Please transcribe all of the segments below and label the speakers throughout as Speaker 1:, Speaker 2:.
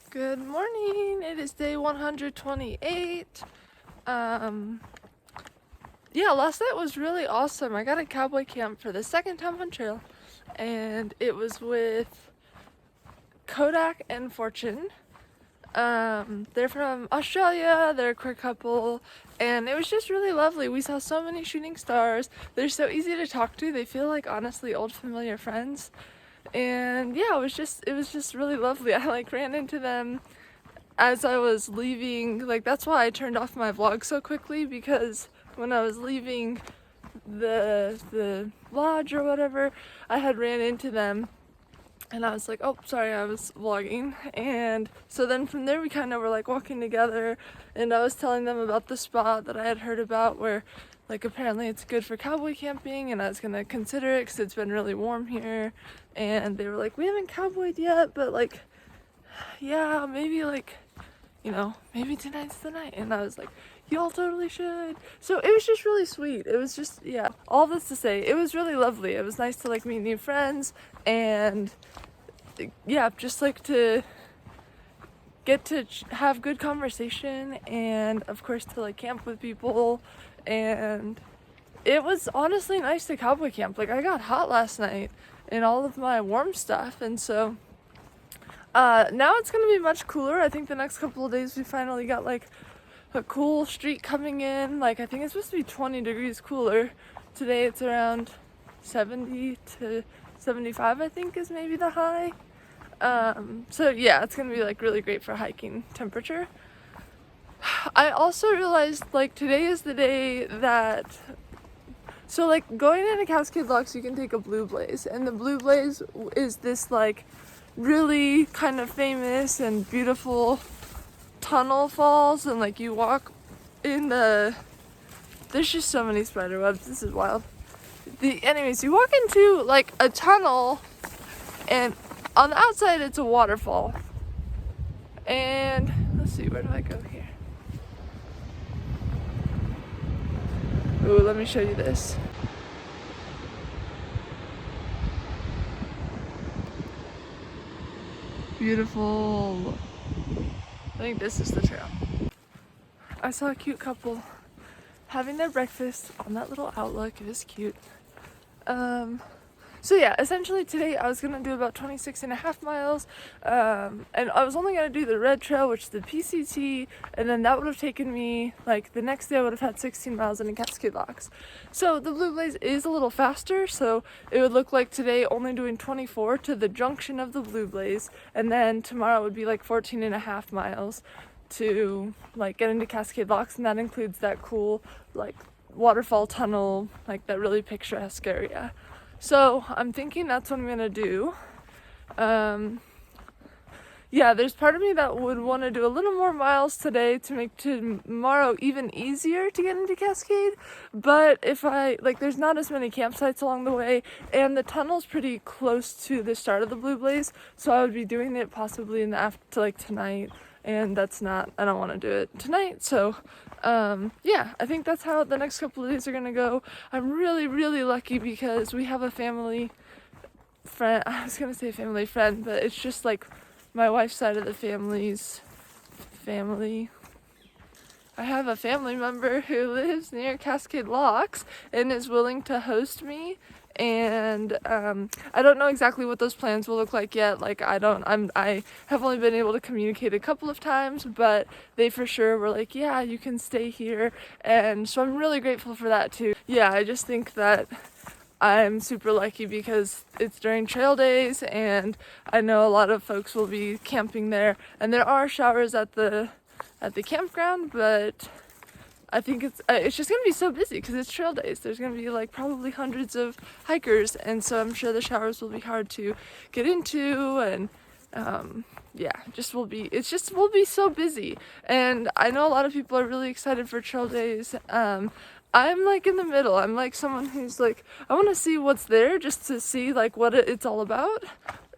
Speaker 1: Good morning. It is day 128. Last night was really awesome. I got a cowboy camp for the second time on trail, and it was with Kodak and Fortune. They're from Australia. They're a queer couple, and it was just really lovely. We saw so many shooting stars. They're so easy to talk to. They feel like honestly old familiar friends. And yeah, it was just really lovely. I ran into them as I was leaving. That's why I turned off my vlog so quickly, because when I was leaving the lodge or whatever, I had ran into them and I was like, oh, sorry, I was vlogging. And so then from there we kind of were walking together, and I was telling them about the spot that I had heard about where apparently it's good for cowboy camping, and I was gonna consider it because it's been really warm here. And they were like, we haven't cowboyed yet, but yeah, maybe maybe tonight's the night. And I was like, y'all totally should. So it was just really sweet. It was just, yeah, all this to say, it was really lovely. It was nice to meet new friends, and yeah, just to get to have good conversation, and of course to camp with people. And it was honestly nice to cowboy camp. I got hot last night in all of my warm stuff, and so now it's gonna be much cooler. I think the next couple of days we finally got a cool streak coming in. I think it's supposed to be 20 degrees cooler. Today it's around 70 to 75, I think, is maybe the high. So yeah, it's gonna be really great for hiking temperature. I also realized today is the day that, so going into Cascade Locks, you can take a blue blaze, and the blue blaze is this really kind of famous and beautiful tunnel falls, and you walk in there's just so many spider webs, this is wild. Anyways, you walk into a tunnel, and on the outside it's a waterfall. And let's see, where do I go here? Ooh, let me show you this. Beautiful. I think this is the trail. I saw a cute couple having their breakfast on that little outlook. It was cute. So yeah, essentially today I was gonna do about 26.5 miles, and I was only gonna do the red trail, which is the PCT, and then that would have taken me, the next day I would have had 16 miles into Cascade Locks. So the blue blaze is a little faster, so it would look like today only doing 24 to the junction of the blue blaze, and then tomorrow would be 14.5 miles to get into Cascade Locks, and that includes that cool waterfall tunnel, that really picturesque area. So I'm thinking that's what I'm gonna do. Yeah, there's part of me that would want to do a little more miles today to make tomorrow even easier to get into Cascade. But if there's not as many campsites along the way, and the tunnel's pretty close to the start of the blue blaze, so I would be doing it possibly in the after tonight, and I don't want to do it tonight. So yeah, I think that's how the next couple of days are gonna go. I'm really, really lucky because we have a family friend. I was gonna say family friend, but it's just my wife's side of the family's family. I have a family member who lives near Cascade Locks and is willing to host me. And I don't know exactly what those plans will look like yet. I have only been able to communicate a couple of times, but they for sure were yeah, you can stay here. And so I'm really grateful for that too. Yeah, I just think that I'm super lucky because it's during trail days, and I know a lot of folks will be camping there, and there are showers at the campground, but I think it's just gonna be so busy because it's trail days. There's gonna be probably hundreds of hikers, and so I'm sure the showers will be hard to get into, and yeah, we'll be so busy. And I know a lot of people are really excited for trail days. I'm in the middle. I'm someone who's I want to see what's there, just to see what it's all about.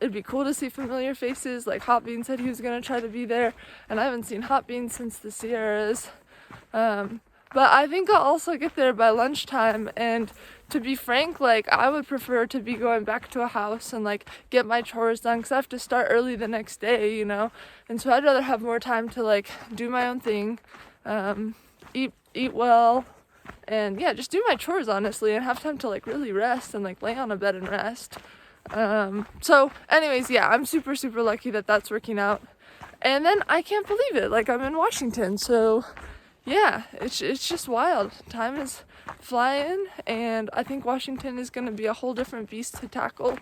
Speaker 1: It'd be cool to see familiar faces. Hot Bean said he was gonna try to be there, and I haven't seen Hot Bean since the Sierras. But I think I'll also get there by lunchtime and to be frank, like I would prefer to be going back to a house and like get my chores done because I have to start early the next day, you know, and so I'd rather have more time to like do my own thing, eat well, and yeah, just do my chores honestly, and have time to like really rest and like lay on a bed and rest. So anyways, yeah, I'm super lucky that that's working out. And then I can't believe it, like I'm in Washington, so yeah, it's just wild. Time is flying, and I think Washington is going to be a whole different beast to tackle,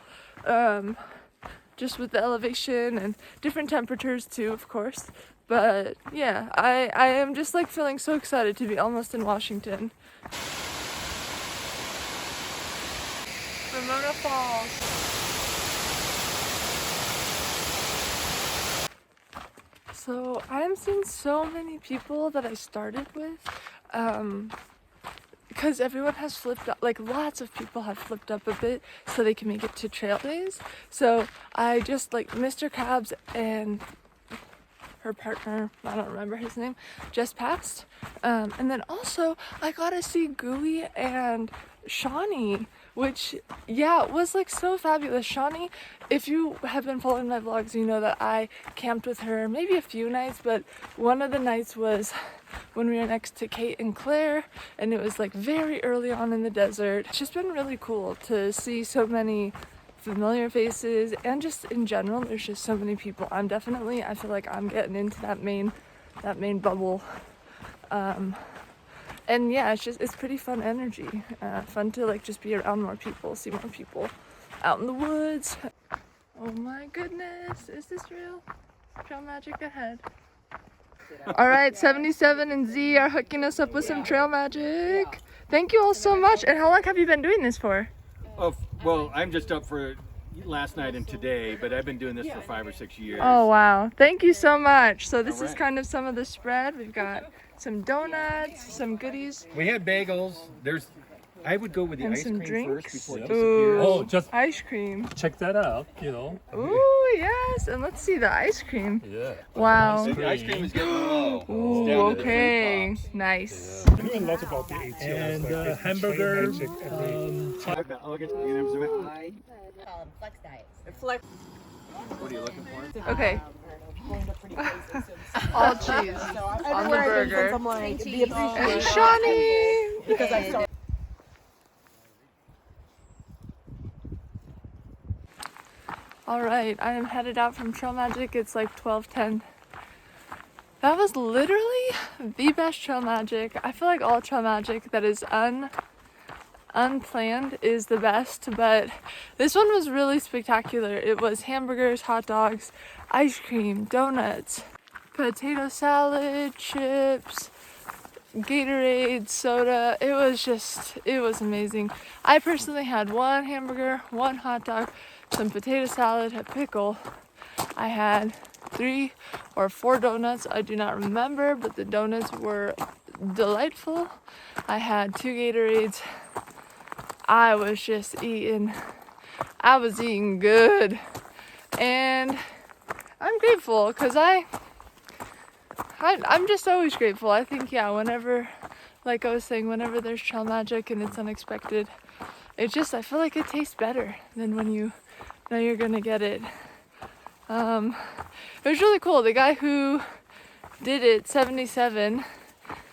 Speaker 1: just with the elevation and different temperatures too, of course. But yeah, I am just like feeling so excited to be almost in Washington. Ramona Falls. So I'm seeing so many people that I started with, because everyone has flipped up, like lots of people have flipped up a bit so they can make it to trail days. So I just like Mr. Cabs and her partner, I don't remember his name, just passed. And then also I got to see Gooey and Shawnee, which yeah, was like so fabulous. Shawnee, if you have been following my vlogs, you know that I camped with her maybe a few nights, but one of the nights was when we were next to Kate and Claire, and it was like very early on in the desert. It's just been really cool to see so many familiar faces, and just in general there's just so many people. I feel like I'm getting into that main bubble, and yeah, it's pretty fun energy, fun to like just be around more people, see more people out in the woods. Oh my goodness, is this real? Trail magic ahead. All right, 77 and Z are hooking us up with some trail magic. Thank you all so much. And how long have you been doing this for?
Speaker 2: Oh, well, I'm just up for last night and today, but I've been doing this for 5 or 6 years.
Speaker 1: Oh, wow. Thank you so much. So this is kind of some of the spread. We've got some donuts, some goodies.
Speaker 2: We had bagels. I would go with the
Speaker 1: and
Speaker 2: ice
Speaker 1: some
Speaker 2: cream
Speaker 1: drinks.
Speaker 2: first before it
Speaker 1: Ooh,
Speaker 2: disappears.
Speaker 3: Oh, just
Speaker 1: ice cream.
Speaker 3: check that out, you know.
Speaker 1: Ooh, yes. And let's see the ice cream.
Speaker 3: Yeah.
Speaker 1: Wow.
Speaker 2: The ice cream is getting low.
Speaker 1: Ooh, okay. Nice.
Speaker 3: We knew a lot about the AT. And hamburger.
Speaker 4: Flex diets.
Speaker 2: What are you looking for?
Speaker 1: Okay. All cheese on the burger. And Shawnee.
Speaker 4: Because I started.
Speaker 1: All right, I am headed out from Trail Magic. It's like 12:10. That was literally the best Trail Magic. I feel like all Trail Magic that is unplanned is the best, but this one was really spectacular. It was hamburgers, hot dogs, ice cream, donuts, potato salad, chips, Gatorade, soda. It was amazing. I personally had one hamburger, one hot dog, some potato salad, a pickle. I had 3 or 4 donuts, I do not remember, but the donuts were delightful. I had 2 Gatorades. I was just eating. I was eating good. And I'm grateful because I'm just always grateful. I think, yeah, whenever, like I was saying, whenever there's trail magic and it's unexpected, I feel like it tastes better than when you know you're gonna get it. It was really cool. The guy who did it, 77,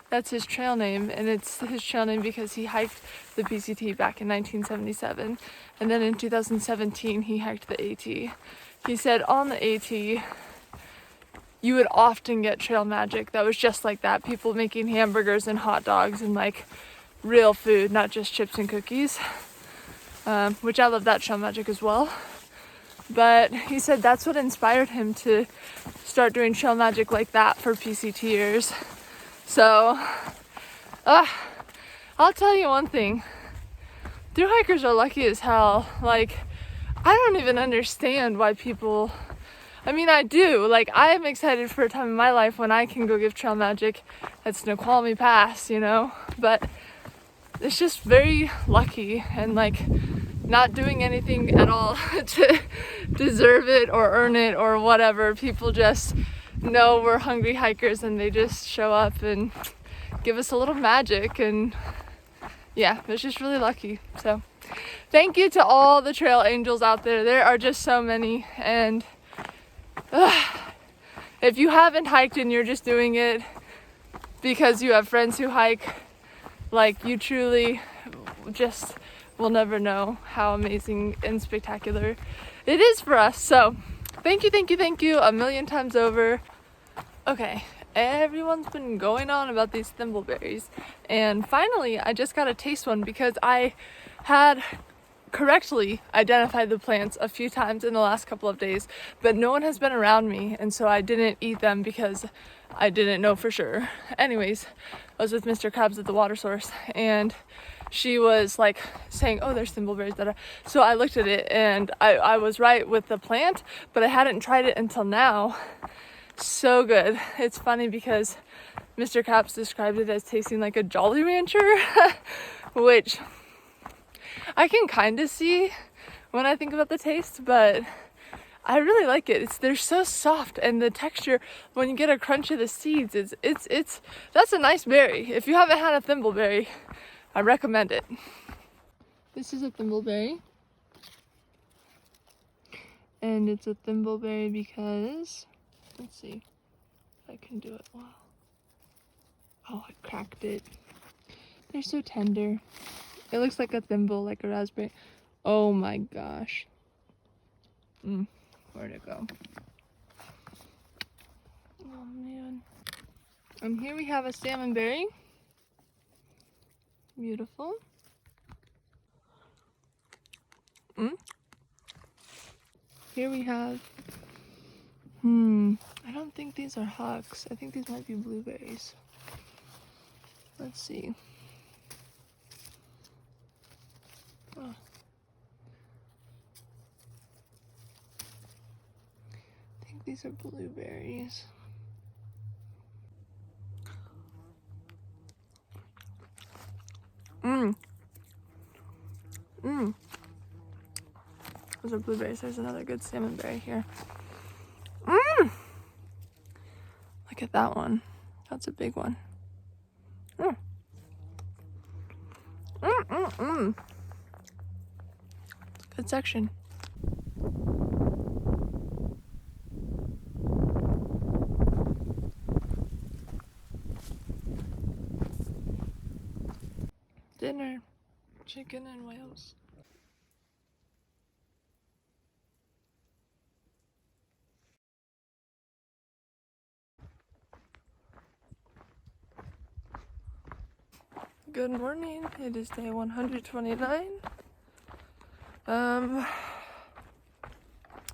Speaker 1: that's his trail name, and it's his trail name because he hiked the PCT back in 1977, and then in 2017 he hiked the AT. He said on the AT you would often get trail magic that was just like that, people making hamburgers and hot dogs and like real food, not just chips and cookies, which I love that trail magic as well. But he said that's what inspired him to start doing trail magic like that for PCTers. So, I'll tell you one thing. Thru hikers are lucky as hell. Like, I don't even understand why people... I mean, I do. Like, I am excited for a time in my life when I can go give trail magic at Snoqualmie Pass, you know? But it's just very lucky and, like, not doing anything at all to deserve it or earn it or whatever. People just know we're hungry hikers and they just show up and give us a little magic, and yeah, it's just really lucky. So thank you to all the trail angels out there. There are just so many. And if you haven't hiked and you're just doing it because you have friends who hike, like, you truly just will never know how amazing and spectacular it is for us. So thank you a million times over. Okay, everyone's been going on about these thimbleberries, and finally I just got to taste one because I had correctly identified the plants a few times in the last couple of days, but no one has been around me, and so I didn't eat them because I didn't know for sure. Anyways, I was with Mr. Krabs at the water source, and she was like saying, oh, there's thimbleberries. So I looked at it, and I was right with the plant, but I hadn't tried it until now. So good. It's funny because Mr. Krabs described it as tasting like a Jolly Rancher, which I can kind of see when I think about the taste, but I really like it. They're so soft, and the texture when you get a crunch of the seeds, that's a nice berry. If you haven't had a thimbleberry, I recommend it. This is a thimbleberry, and it's a thimbleberry because, let's see if I can do it well. Oh, I cracked it. They're so tender. It looks like a thimble, like a raspberry. Oh my gosh. Where'd it go? Oh man. And here we have a salmonberry. Beautiful. Here we have, I don't think these are hucks. I think these might be blueberries. Let's see. Oh. I think these are blueberries. Those are blueberries. There's another good salmonberry here. Look at that one. That's a big one. Good section. Dinner. Chicken and whales. Good morning. It is day 129.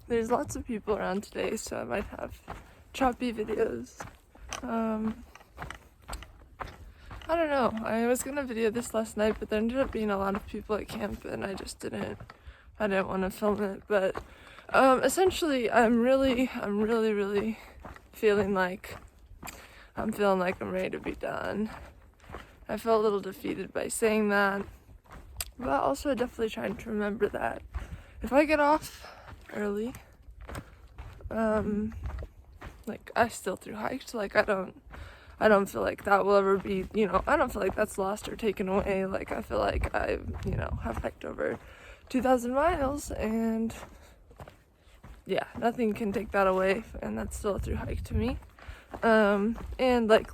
Speaker 1: There's lots of people around today, so I might have choppy videos. I don't know. I was gonna video this last night, but there ended up being a lot of people at camp, and I didn't want to film it. But essentially, I'm really feeling like I'm ready to be done. I felt a little defeated by saying that, but also definitely trying to remember that if I get off early, like, I still through hiked. Like, I don't feel like that will ever be, I don't feel like that's lost or taken away. Like, I feel like I, have hiked over 2,000 miles, and yeah, nothing can take that away, and that's still a through hike to me. And like,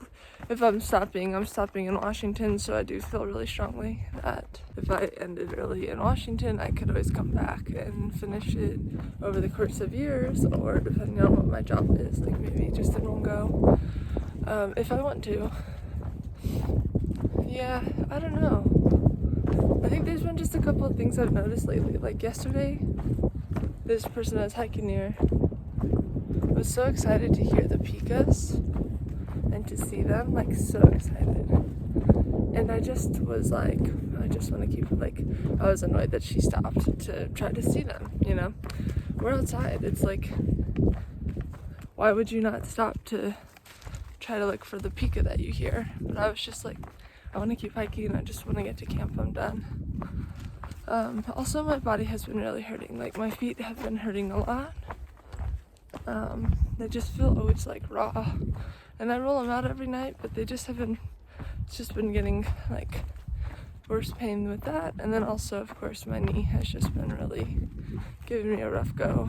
Speaker 1: if I'm stopping in Washington, so I do feel really strongly that if I ended early in Washington, I could always come back and finish it over the course of years, or depending on what my job is, like maybe just in one go, if I want to. Yeah, I don't know. I think there's been just a couple of things I've noticed lately. Like yesterday, this person I was hiking near was so excited to hear the pikas and to see them, like so excited. And I just was like, I just want to keep, like, I was annoyed that she stopped to try to see them, We're outside. It's like, why would you not stop to try to look for the pika that you hear? But I was just like, I want to keep hiking. I just want to get to camp. I'm done. Also, my body has been really hurting. Like, my feet have been hurting a lot. They just feel always like raw, and I roll them out every night, but they just haven't. It's just been getting like worse pain with that. And then also, of course, my knee has just been really giving me a rough go.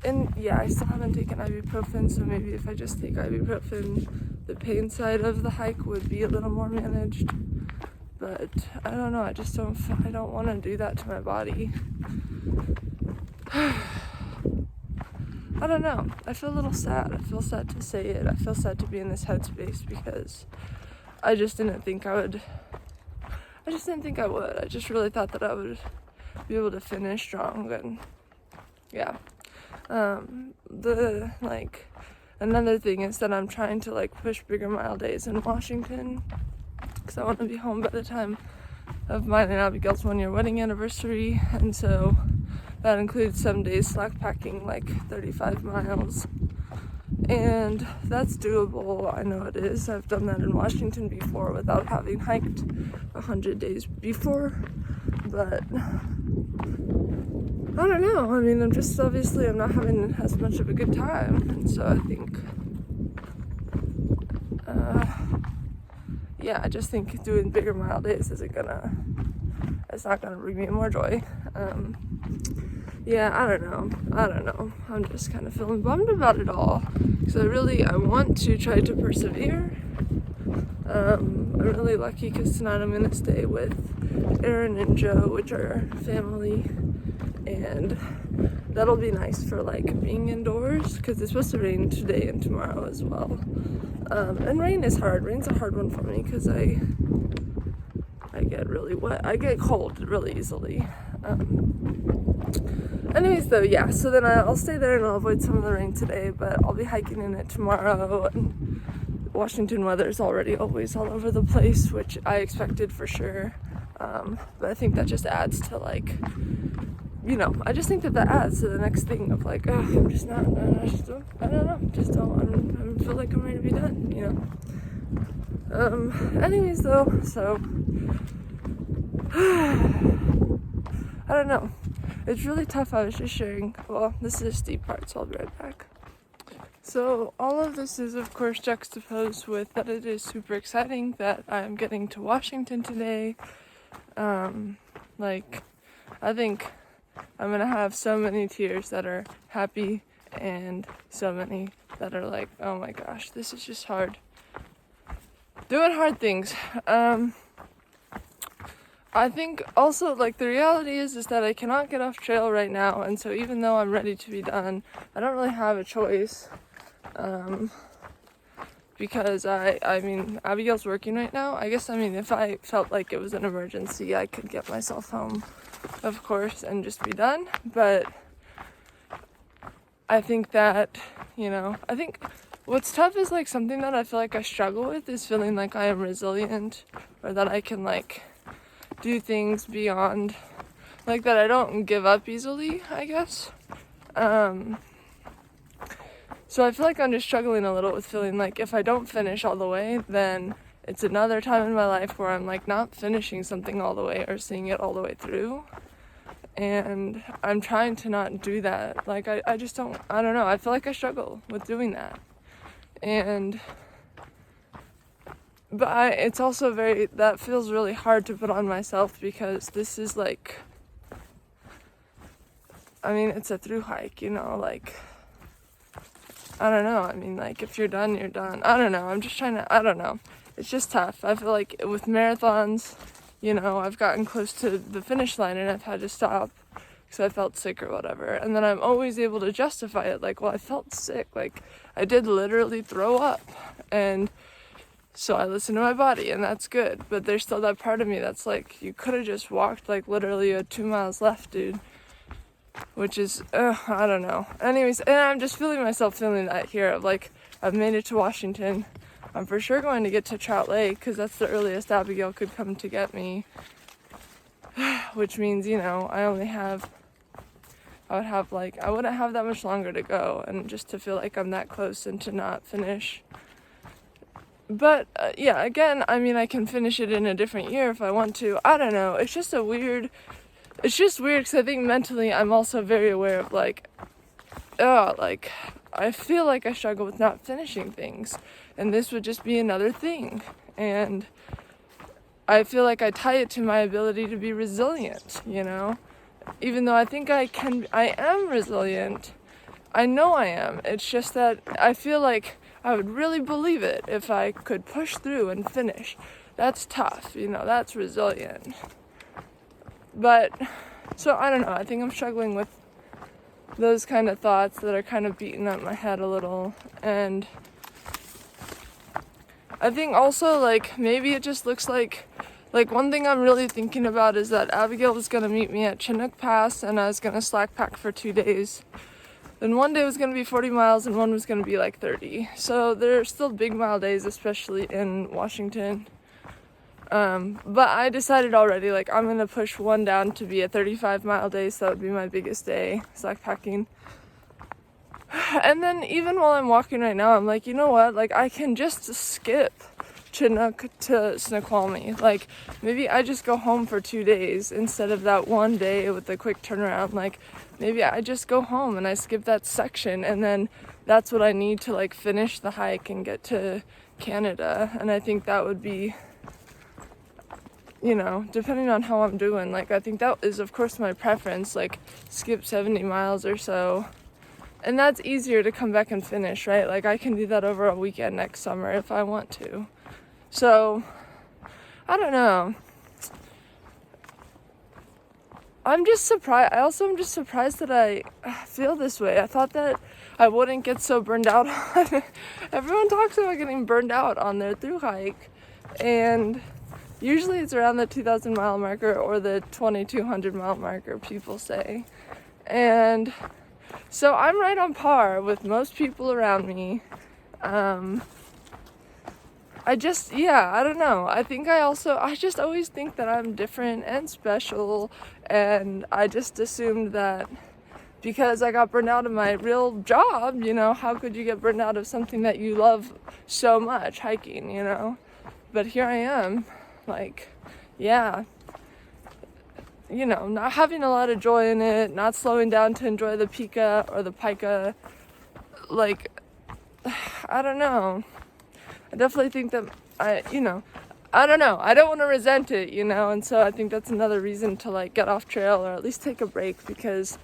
Speaker 1: And yeah, I still haven't taken ibuprofen, so maybe if I just take ibuprofen, the pain side of the hike would be a little more managed. But I don't know, I don't want to do that to my body. I don't know, I feel a little sad. I feel sad to say it. I feel sad to be in this headspace because I just didn't think I would. I just really thought that I would be able to finish strong, and yeah. Another thing is that I'm trying to push bigger mile days in Washington because I want to be home by the time of mine and Abigail's 1-year wedding anniversary, and so that includes some days slack packing 35 miles, and that's doable. I know it is. I've done that in Washington before without having hiked 100 days before, but I don't know. I mean, I'm not having as much of a good time, and so I think, I just think doing bigger mile days it's not gonna bring me more joy. I don't know. I'm just kind of feeling bummed about it all, because I want to try to persevere. I'm really lucky because tonight I'm gonna stay with Aaron and Joe, which are family, and that'll be nice for being indoors because it's supposed to rain today and tomorrow as well. And rain is hard. Rain's a hard one for me because I get really wet. I get cold really easily. Anyways though, so then I'll stay there and I'll avoid some of the rain today, but I'll be hiking in it tomorrow. And Washington weather is already always all over the place, which I expected for sure. But I think that just adds to I just think that adds to the next thing of I don't feel like I'm ready to be done, anyways though, so I don't know. It's really tough. I was just sharing, this is a steep part, so I'll be right back. So all of this is of course juxtaposed with that it is super exciting that I'm getting to Washington today. I think I'm gonna have so many tears that are happy and so many that are oh my gosh, this is just hard. Doing hard things. I think also the reality is that I cannot get off trail right now, and so even though I'm ready to be done, I don't really have a choice. Because I mean, Abigail's working right now. If I felt like it was an emergency, I could get myself home, of course, and just be done. But I think that, I think what's tough is something that I feel like I struggle with is feeling like I am resilient, or that I can do things beyond, that I don't give up easily, I guess. So I feel like I'm just struggling a little with feeling if I don't finish all the way, then it's another time in my life where I'm not finishing something all the way or seeing it all the way through. And I'm trying to not do that. I don't know. I feel like I struggle with doing that. But it's also that feels really hard to put on myself because this is it's a through hike, I don't know. If you're done, you're done. I don't know. I don't know. It's just tough. I feel like with marathons, I've gotten close to the finish line and I've had to stop because I felt sick or whatever. And then I'm always able to justify it. I felt sick. I did literally throw up. And so I listen to my body and that's good. But there's still that part of me that's you could have just walked literally you had 2 miles left, dude. Which is, I don't know. Anyways, and I'm just feeling that here of I've made it to Washington. I'm for sure going to get to Trout Lake because that's the earliest Abigail could come to get me. Which means, I wouldn't have that much longer to go, and just to feel like I'm that close and to not finish. But, again, I can finish it in a different year if I want to. I don't know. It's just weird because I think mentally I'm also very aware of I feel like I struggle with not finishing things, and this would just be another thing. And I feel like I tie it to my ability to be resilient, you know? Even though I think I am resilient. I know I am. It's just that I feel like I would really believe it if I could push through and finish. That's tough, you know, that's resilient. But, so I don't know, I think I'm struggling with those kind of thoughts that are kind of beating up my head a little. And I think also, like, maybe it just looks like one thing I'm really thinking about is that Abigail was going to meet me at Chinook Pass and I was going to slack pack for 2 days. Then one day was going to be 40 miles and one was going to be like 30. So they're still big mile days, especially in Washington. But I decided already, like, I'm going to push one down to be a 35-mile day, so that would be my biggest day, slack packing. And then even while I'm walking right now, I'm like, you know what? Like, I can just skip Chinook to Snoqualmie. Like, maybe I just go home for 2 days instead of that one day with the quick turnaround. Like, maybe I just go home and I skip that section, and then that's what I need to, like, finish the hike and get to Canada. And I think that would be, you know, depending on how I'm doing, like, I think that is, of course, my preference, like, skip 70 miles or so. And that's easier to come back and finish, right? Like, I can do that over a weekend next summer if I want to. So, I don't know. I'm just surprised. I also am just surprised that I feel this way. I thought that I wouldn't get so burned out on it. Everyone talks about getting burned out on their through hike. And usually it's around the 2,000 mile marker or the 2,200 mile marker, people say. And so I'm right on par with most people around me. I don't know. I just always think that I'm different and special, and I just assumed that because I got burned out of my real job, you know, how could you get burned out of something that you love so much, hiking, you know? But here I am, like, yeah, you know, not having a lot of joy in it, not slowing down to enjoy the pika or the pika, like, I don't know. I definitely think that I don't know. I don't want to resent it, you know, and so I think that's another reason to, like, get off trail or at least take a break, because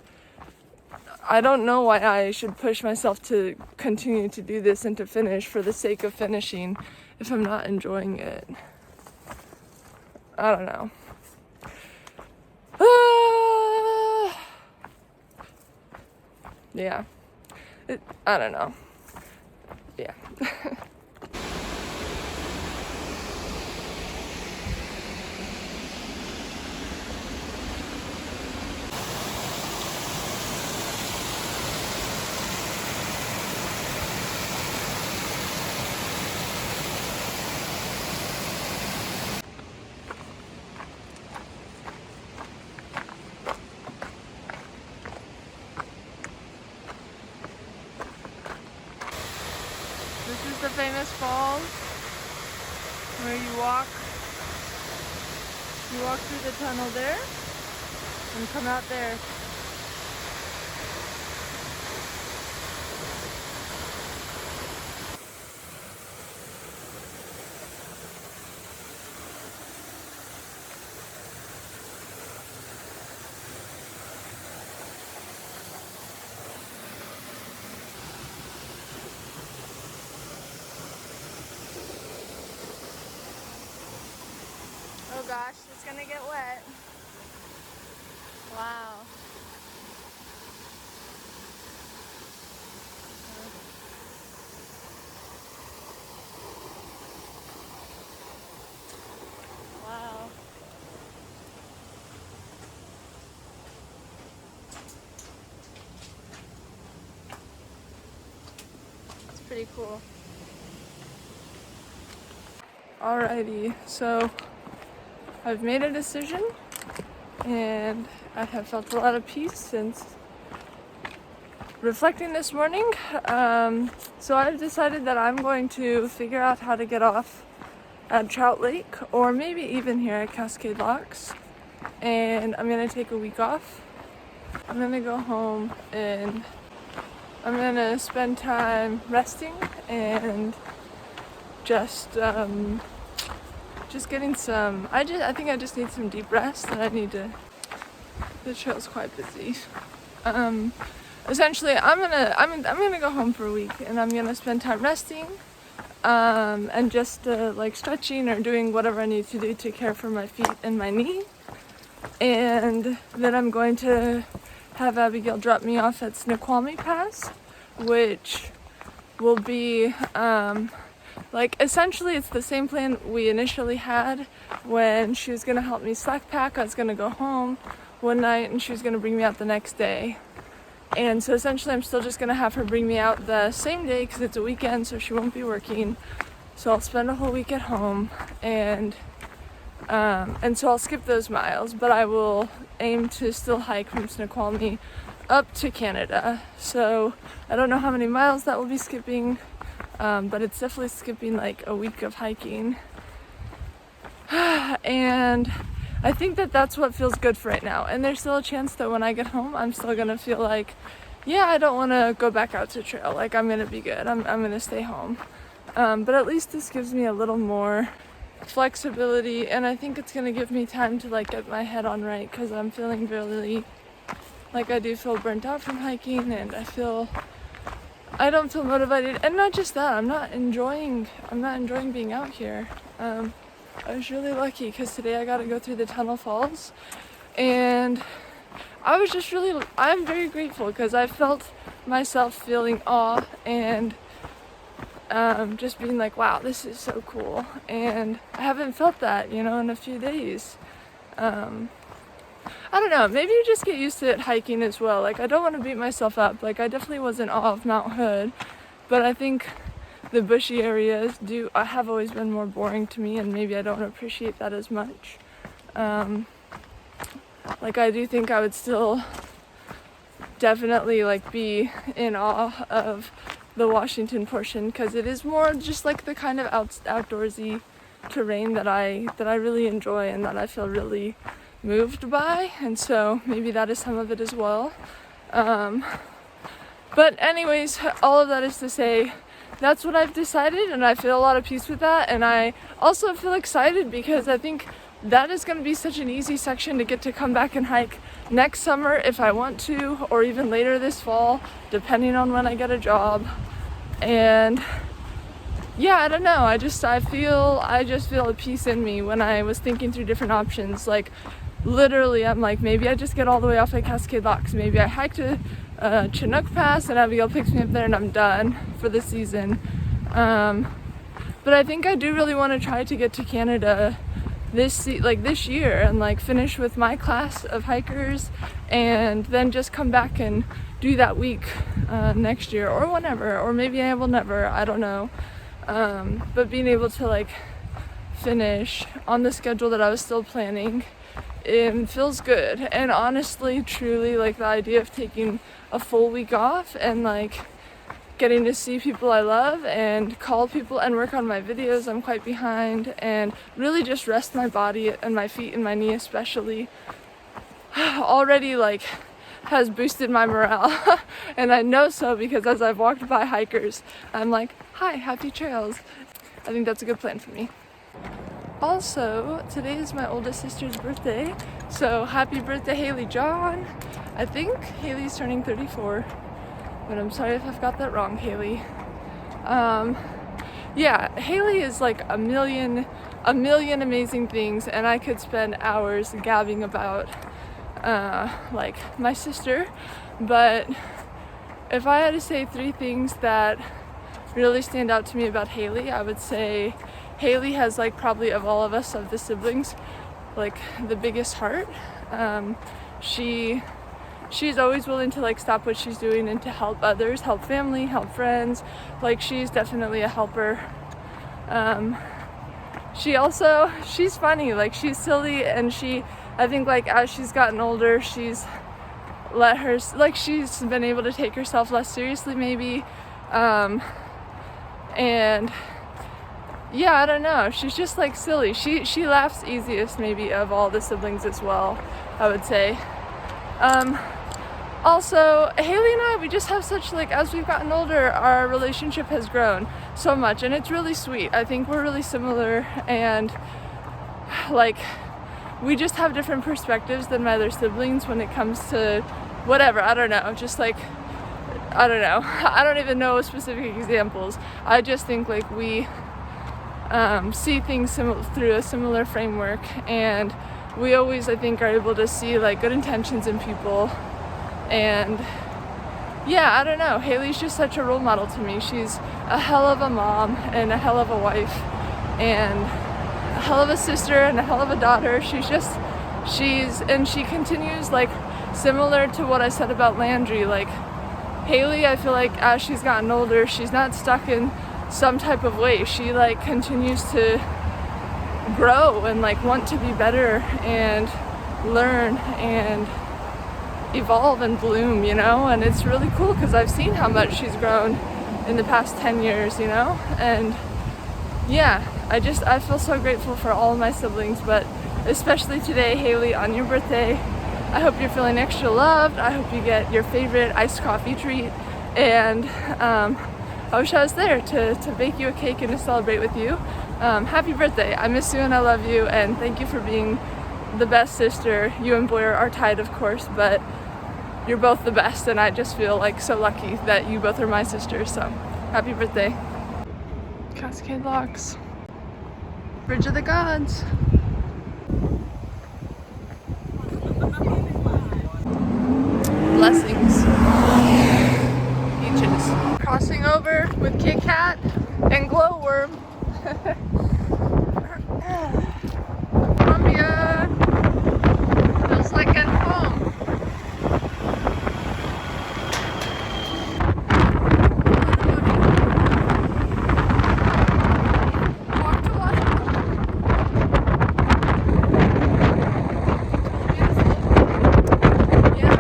Speaker 1: I don't know why I should push myself to continue to do this and to finish for the sake of finishing if I'm not enjoying it. I don't know. Yeah. I don't know. Yeah. This is the famous falls where you walk through the tunnel there and come out there. Oh gosh, it's gonna get wet. Wow. Wow. It's pretty cool. Alrighty, so I've made a decision, and I have felt a lot of peace since reflecting this morning. So I've decided that I'm going to figure out how to get off at Trout Lake, or maybe even here at Cascade Locks, and I'm gonna take a week off. I'm gonna go home and I'm gonna spend time resting and just just getting some, I think I just need some deep rest, and I need to, the trail's quite busy. Essentially, I'm gonna go home for a week, and I'm gonna spend time resting, and just like stretching or doing whatever I need to do to care for my feet and my knee. And then I'm going to have Abigail drop me off at Snoqualmie Pass, which will be like essentially it's the same plan we initially had when she was gonna help me slack pack. I was gonna go home one night and she was gonna bring me out the next day. And so essentially I'm still just gonna have her bring me out the same day because it's a weekend, so she won't be working. So I'll spend a whole week at home, and so I'll skip those miles, but I will aim to still hike from Snoqualmie up to Canada. So I don't know how many miles that will be skipping, but it's definitely skipping like a week of hiking. And I think that that's what feels good for right now. And there's still a chance that when I get home, I'm still gonna feel like, yeah, I don't want to go back out to trail. Like I'm gonna be good. I'm gonna stay home. But at least this gives me a little more flexibility, and I think it's gonna give me time to like get my head on right, because I'm feeling really like I do feel burnt out from hiking, and I don't feel motivated. And not just that, I'm not enjoying being out here. I was really lucky because today I got to go through the Tunnel Falls, and I'm very grateful because I felt myself feeling awe and just being like, wow, this is so cool. And I haven't felt that, in a few days. I don't know, maybe you just get used to it hiking as well. Like, I don't want to beat myself up. Like, I definitely was in awe of Mount Hood, but I think the bushy areas have always been more boring to me, and maybe I don't appreciate that as much. Like, I do think I would still definitely like be in awe of the Washington portion, because it is more just like the kind of outdoorsy terrain that I really enjoy and that I feel really moved by, and so maybe that is some of it as well. But anyways, all of that is to say, that's what I've decided, and I feel a lot of peace with that. And I also feel excited because I think that is going to be such an easy section to get to come back and hike next summer if I want to, or even later this fall, depending on when I get a job. And yeah, I don't know, I just feel a peace in me when I was thinking through different options. Like, literally, I'm like, maybe I just get all the way off at Cascade Locks, maybe I hike to Chinook Pass and Abigail picks me up there and I'm done for the season. But I think I do really want to try to get to Canada this year and like finish with my class of hikers, and then just come back and do that week next year or whenever, or maybe I will never, I don't know. But being able to like finish on the schedule that I was still planning, it feels good. And honestly, truly, like the idea of taking a full week off and like getting to see people I love and call people and work on my videos I'm quite behind, and really just rest my body and my feet and my knee especially, already like has boosted my morale. And I know so because as I've walked by hikers, I'm like, hi, happy trails. I think that's a good plan for me. Also, today is my oldest sister's birthday, so happy birthday, Haley John. I think Haley's turning 34, but I'm sorry if I've got that wrong, Haley. Yeah, Haley is like a million amazing things, and I could spend hours gabbing about like my sister. But if I had to say 3 things that really stand out to me about Haley, I would say Haley has like probably of all of us, of the siblings, like the biggest heart. She's always willing to like stop what she's doing and to help others, help family, help friends. Like, she's definitely a helper. She's funny, like she's silly, and I think like as she's gotten older, she's been able to take herself less seriously maybe. And yeah, I don't know, she's just like silly. She laughs easiest maybe of all the siblings as well, I would say. Also, Haley and I, we just have such, like, as we've gotten older, our relationship has grown so much, and it's really sweet. I think we're really similar, and like, we just have different perspectives than my other siblings when it comes to whatever. I don't know, just like, I don't know. I don't even know specific examples. I just think like we see things through a similar framework, and we always, I think, are able to see like good intentions in people. And yeah, I don't know. Haley's just such a role model to me. She's a hell of a mom and a hell of a wife and a hell of a sister and a hell of a daughter. She continues, like, similar to what I said about Landry. Like, Haley, I feel like as she's gotten older, she's not stuck in some type of way. She like continues to grow and like want to be better and learn and evolve and bloom, you know. And it's really cool because I've seen how much she's grown in the past 10 years, you know. And yeah, I feel so grateful for all of my siblings, but especially today, Haley, on your birthday. I hope you're feeling extra loved. I hope you get your favorite iced coffee treat, and I wish I was there to bake you a cake and to celebrate with you. Happy birthday. I miss you and I love you, and thank you for being the best sister. You and Boyer are tied, of course, but you're both the best, and I just feel like so lucky that you both are my sisters. So happy birthday. Cascade Locks, Bridge of the Gods. Blessings. Beaches. Crossing over with Kit Kat and Glowworm. Columbia. Feels like at home. Walk to Washington. Beautiful. Yeah.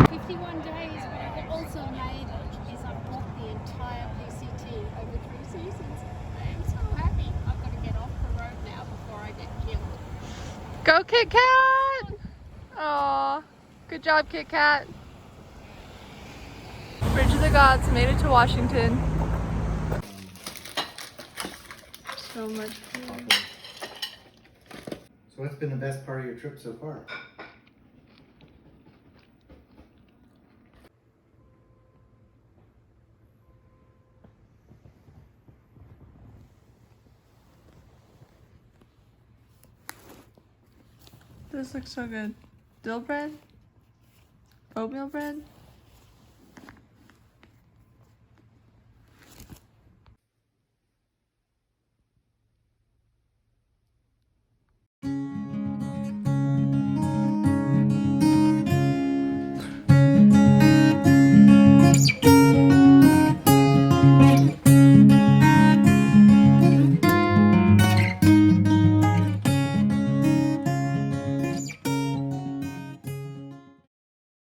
Speaker 5: 51 days, but I've also made is I've bought the entire PCT over 3 seasons. I am so happy. I've got to get off the road now before I get killed.
Speaker 1: Go Kit Kat! Aw, good job Kit Kat. Bridge of the Gods, made it to Washington. So much food.
Speaker 6: So what's been the best part of your trip so far?
Speaker 1: This looks so good. Dill bread? Oatmeal bread?